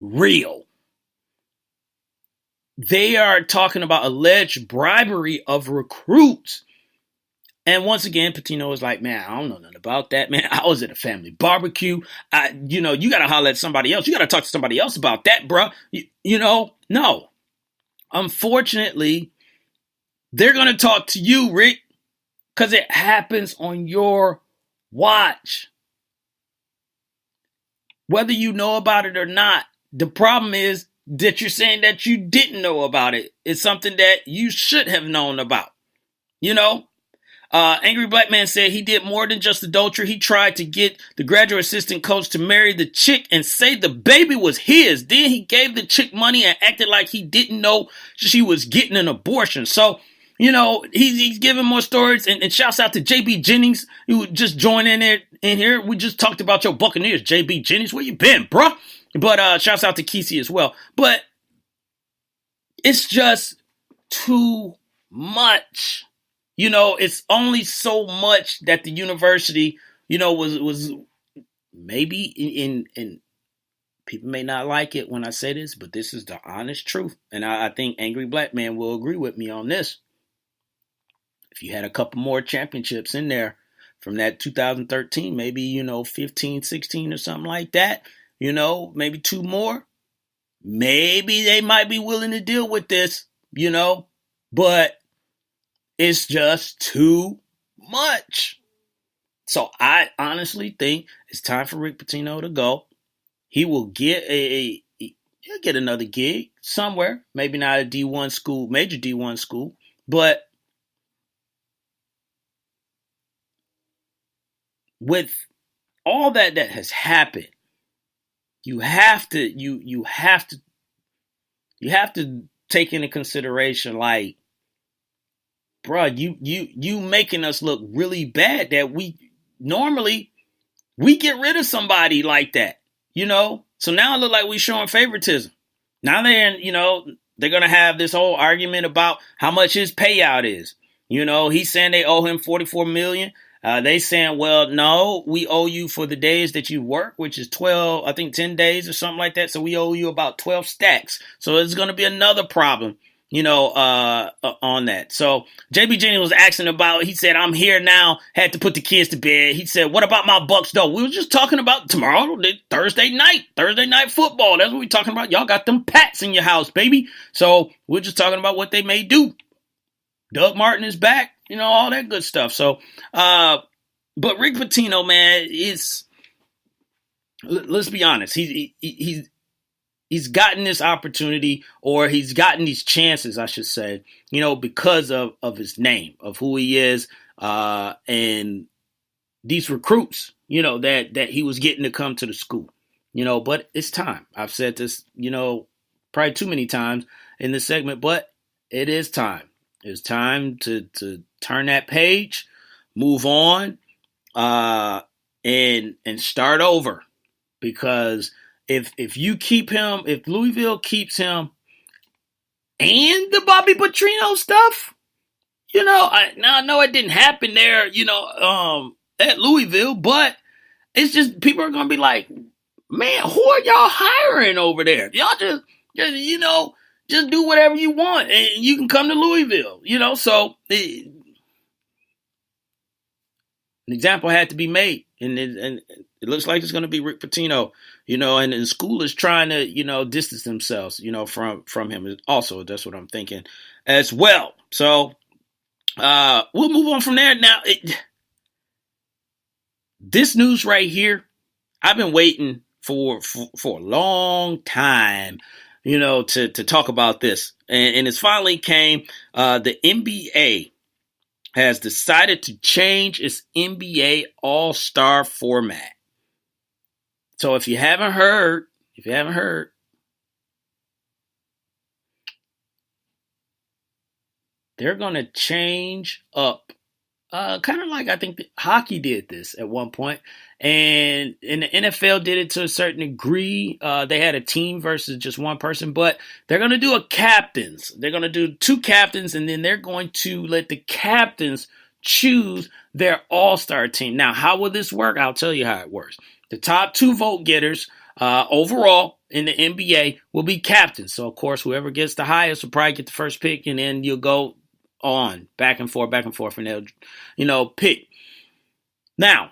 real. They are talking about alleged bribery of recruits. And once again, Pitino was like, man, I don't know nothing about that, man. I was at a family barbecue. You got to holler at somebody else. You got to talk to somebody else about that, bro. No. Unfortunately, they're going to talk to you, Rick, because it happens on your watch. Whether you know about it or not, the problem is that you're saying that you didn't know about it. It's something that you should have known about. Angry Black Man said he did more than just adultery. He tried to get the graduate assistant coach to marry the chick and say the baby was his. Then he gave the chick money and acted like he didn't know she was getting an abortion. So, he's giving more stories, and shouts out to JB Jennings, who just joined in here. We just talked about your Buccaneers, JB Jennings. Where you been, bro? But shouts out to Kesey as well. But it's just too much. It's only so much that the university, was maybe in people may not like it when I say this, but this is the honest truth. And I think Angry Black Man will agree with me on this. If you had a couple more championships in there from that 2013, maybe, 15, 16 or something like that, maybe two more, maybe they might be willing to deal with this, but it's just too much. So I honestly think it's time for Rick Pitino to go. He will get he'll get another gig somewhere, maybe not a D1 school, major D1 school, but with all that has happened, you have to take into consideration, like, bro, you making us look really bad that we get rid of somebody like that, So now it look like we showing favoritism. Now they're going to have this whole argument about how much his payout is. He's saying they owe him $44 million. They saying, well, no, we owe you for the days that you work, which is 10 days or something like that. So we owe you about 12 stacks. So it's going to be another problem, on that. So JB Jennings was asking about, he said, I'm here now, had to put the kids to bed. He said, what about my Bucks though? We were just talking about tomorrow, Thursday night football. That's what we're talking about. Y'all got them Pats in your house, baby. So we're just talking about what they may do. Doug Martin is back, all that good stuff. So, but Rick Pitino, man, let's be honest. He's gotten this opportunity, or he's gotten these chances, I should say, because of his name, of who he is, and these recruits, that he was getting to come to the school, but it's time. I've said this, probably too many times in this segment, but it is time. It's time to turn that page, move on, and start over, because if you keep him, if Louisville keeps him, and the Bobby Petrino stuff, I know it didn't happen there, at Louisville, but it's just people are gonna be like, man, who are y'all hiring over there? Y'all just do whatever you want, and you can come to Louisville, So an example had to be made, and it looks like it's going to be Rick Pitino, and the school is trying to, distance themselves, from him. Also, that's what I'm thinking as well. So we'll move on from there. Now, this news right here, I've been waiting for a long time, to talk about this. And it finally came. The NBA has decided to change its NBA All-Star format. So if you haven't heard, they're going to change up. Kind of like I think hockey did this at one point, and the NFL did it to a certain degree. They had a team versus just one person, but they're going to do a captains. They're going to do two captains, and then they're going to let the captains choose their all-star team. Now, how will this work? I'll tell you how it works. The top two vote getters overall, in the NBA will be captains. So, of course, whoever gets the highest will probably get the first pick, and then you'll go on back and forth, and they'll, pick. Now,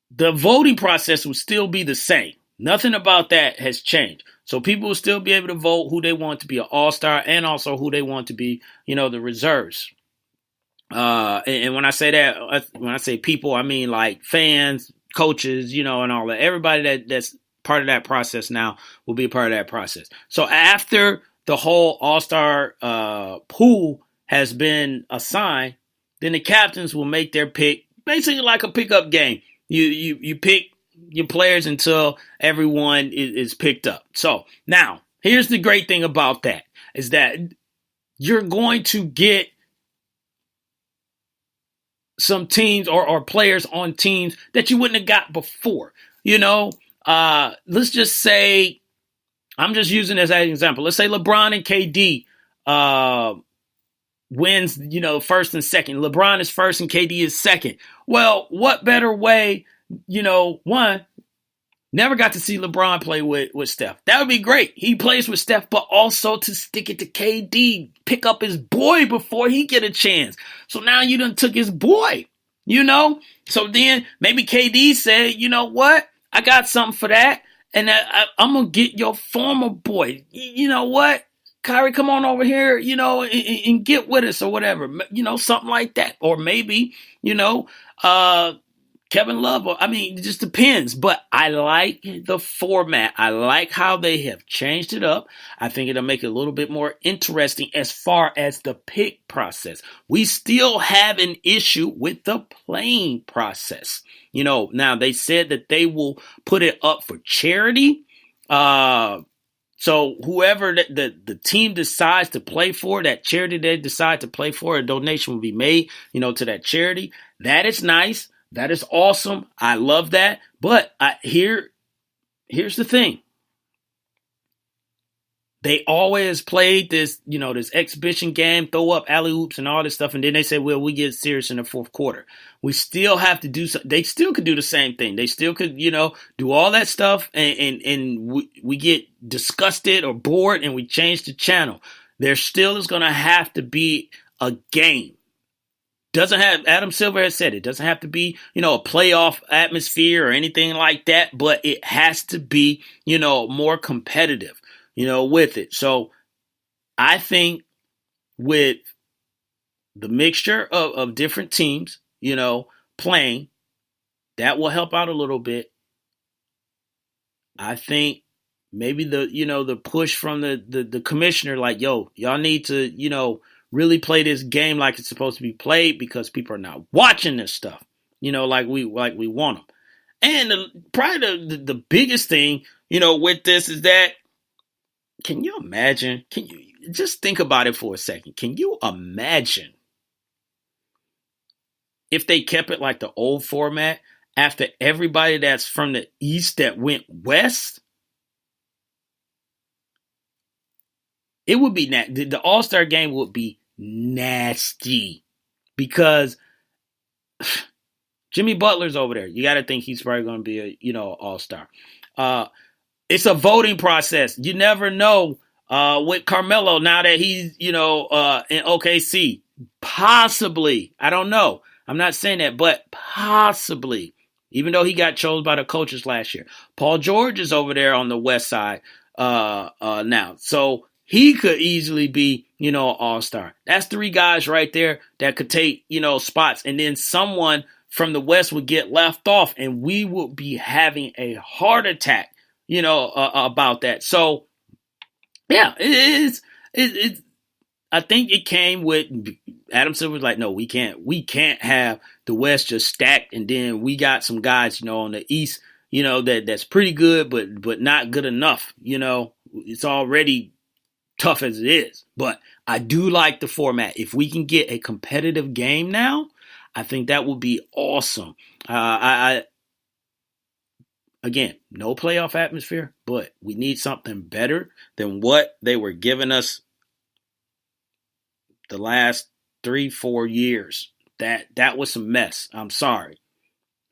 the voting process will still be the same. Nothing about that has changed. So people will still be able to vote who they want to be an all-star and also who they want to be, the reserves. And when I say that, when I say people, I mean like fans, coaches, and all that. Everybody that's part of that process now will be a part of that process. So after the whole all-star pool has been assigned, then the captains will make their pick, basically like a pickup game. You pick your players until everyone is picked up. So now, here's the great thing about that is that you're going to get some teams or players on teams that you wouldn't have got before. Let's just say, I'm just using this as an example. Let's say LeBron and KD wins, first and second. LeBron is first and KD is second. Well, what better way, one, never got to see LeBron play with Steph. That would be great. He plays with Steph, but also to stick it to KD, pick up his boy before he get a chance. So now you done took his boy, So then maybe KD said, you know what? I got something for that. And I'm going to get your former boy. You know what? Kyrie, come on over here, and get with us or whatever, something like that. Or maybe, Kevin Love. It just depends. But I like the format. I like how they have changed it up. I think it'll make it a little bit more interesting as far as the pick process. We still have an issue with the playing process. Now they said that they will put it up for charity. So whoever the team decides to play for, that charity they decide to play for, a donation will be made, to that charity. That is nice. That is awesome. I love that. But here's the thing. They always played this, this exhibition game, throw up alley-oops and all this stuff. And then they say, well, we get serious in the fourth quarter. We still have to do something. They still could do the same thing. They still could, do all that stuff. And we get disgusted or bored and we change the channel. There still is going to have to be a game. Adam Silver has said it doesn't have to be, a playoff atmosphere or anything like that, but it has to be, more competitive, with it. So I think with the mixture of different teams, playing, that will help out a little bit. I think maybe the push from the commissioner, like, yo, y'all need to, really play this game like it's supposed to be played because people are not watching this stuff, like we want them. And probably the biggest thing, with this is that, can you imagine? Can you just think about it for a second? Can you imagine if they kept it like the old format after everybody that's from the East that went West? It would be the All-Star game would be nasty because Jimmy Butler's over there. You got to think he's probably going to be a, all-star. It's a voting process. You never know with Carmelo now that he's, in OKC. Possibly. I don't know. I'm not saying that, but possibly. Even though he got chosen by the coaches last year. Paul George is over there on the west side now. So he could easily be, all-star. That's 3 guys right there that could take, spots. And then someone from the West would get left off. And we would be having a heart attack, about that. So, yeah, it is. I think it came with Adam Silver was like, no, we can't have the West just stacked. And then we got some guys, on the East, that's pretty good, but not good enough. It's already tough as it is, but I do like the format. If we can get a competitive game now, I think that would be awesome. Again, no playoff atmosphere, but we need something better than what they were giving us the last 3-4 years. That was some mess. I'm sorry.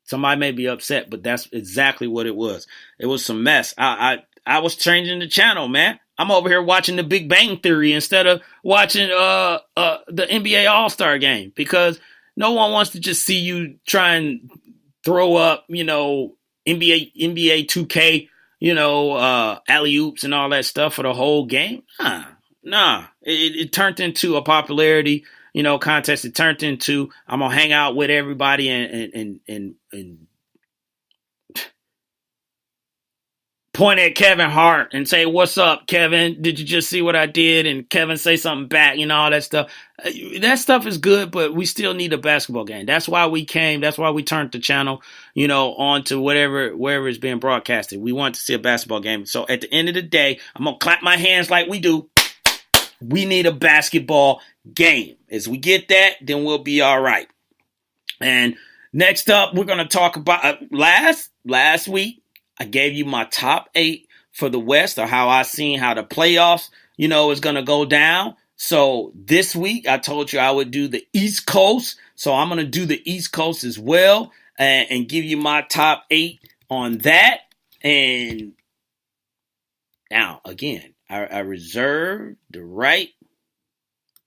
Somebody may be upset, but that's exactly what it was. It was some mess. I was changing the channel, man. I'm over here watching the Big Bang Theory instead of watching the NBA All-Star game, because no one wants to just see you try and throw up, NBA 2K, alley-oops and all that stuff for the whole game. Nah. It turned into a popularity, contest. It turned into, I'm gonna hang out with everybody and point at Kevin Hart and say, "What's up, Kevin? Did you just see what I did?" And Kevin say something back, all that stuff. That stuff is good, but we still need a basketball game. That's why we came. That's why we turned the channel, on to wherever it's being broadcasted. We want to see a basketball game. So at the end of the day, I'm going to clap my hands like we do. We need a basketball game. As we get that, then we'll be all right. And next up, we're going to talk about last week. I gave you my top 8 for the West, or how I seen how the playoffs, is going to go down. So this week, I told you I would do the East Coast. So I'm going to do the East Coast as well and give you my top 8 on that. And now, again, I reserve the right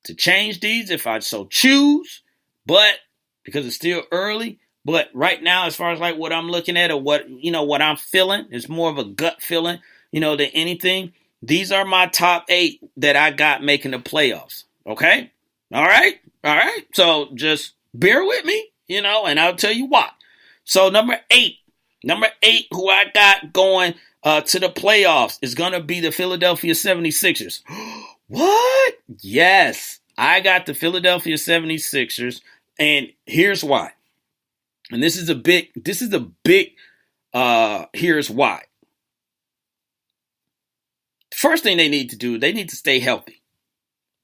to change these if I so choose, but because it's still early. But right now, as far as like what I'm looking at or what I'm feeling, it's more of a gut feeling, than anything. These are my top 8 that I got making the playoffs. Okay? All right? So just bear with me, and I'll tell you why. So number 8, who I got going to the playoffs is going to be the Philadelphia 76ers. What? Yes, I got the Philadelphia 76ers, and here's why. And this is a big, here's why. First thing they need to do, they need to stay healthy.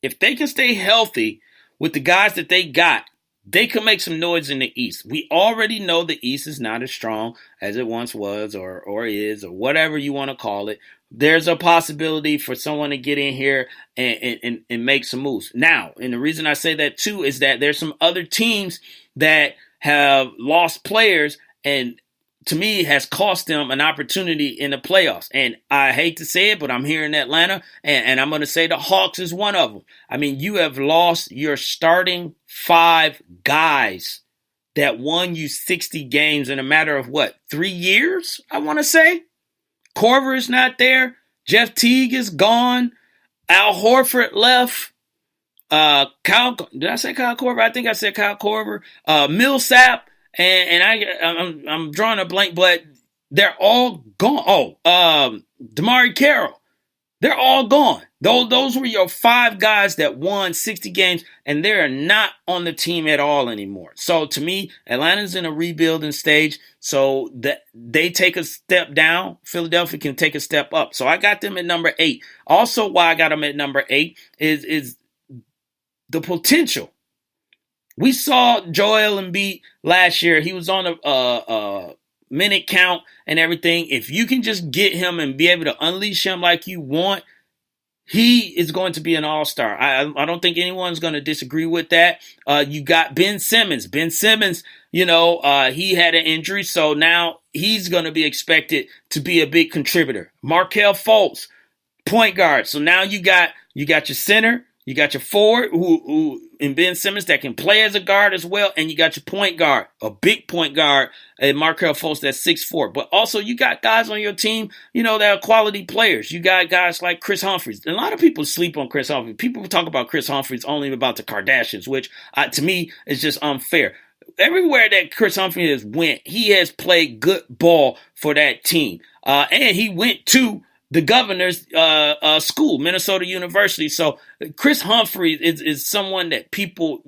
If they can stay healthy with the guys that they got, they can make some noise in the East. We already know the East is not as strong as it once was or is, or whatever you want to call it. There's a possibility for someone to get in here and make some moves. Now, and the reason I say that too is that there's some other teams that have lost players, and to me has cost them an opportunity in the playoffs. And I hate to say it, but I'm here in Atlanta, and I'm going to say the Hawks is one of them. I mean, you have lost your starting 5 guys that won you 60 games in a matter of 3 years, I want to say. Korver is not there. Jeff Teague is gone. Al Horford left. Did I say Kyle Korver? I think I said Kyle Korver. Millsap, and I'm drawing a blank, but they're all gone. DeMarre Carroll, they're all gone. Those were your 5 guys that won 60 games, and they're not on the team at all anymore. So to me, Atlanta's in a rebuilding stage. So that they take a step down, Philadelphia can take a step up. So I got them at number 8. Also, why I got them at number 8 is the potential. We saw Joel Embiid last year. He was on a minute count and everything. If you can just get him and be able to unleash him like you want, he is going to be an all-star. I don't think anyone's going to disagree with that. You got Ben Simmons. Ben Simmons, he had an injury, so now he's going to be expected to be a big contributor. Markelle Fultz, point guard. So now you got your center. You got your forward who in Ben Simmons that can play as a guard as well, and you got your point guard, a big point guard, and Markelle Fultz that's 6'4". But also you got guys on your team, that are quality players. You got guys like Chris Humphries. A lot of people sleep on Chris Humphries. People talk about Chris Humphries only about the Kardashians, which to me is just unfair. Everywhere that Chris Humphries has went, he has played good ball for that team, and he went to the governor's school, Minnesota University. So Chris Humphries is someone that people,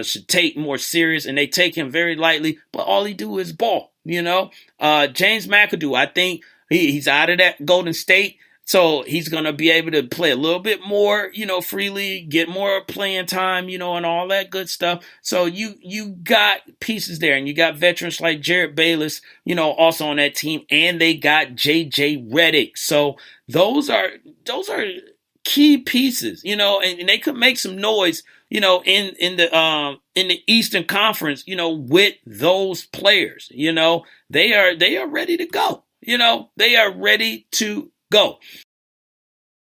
should take more serious, and they take him very lightly, but all he do is ball, James McAdoo, I think he's out of that Golden State. So he's going to be able to play a little bit more, freely, get more playing time, and all that good stuff. So you got pieces there, and you got veterans like Jared Bayless, also on that team, and they got JJ Redick. So those are key pieces, and they could make some noise in the Eastern Conference, with those players. They are ready to go. They are ready to go.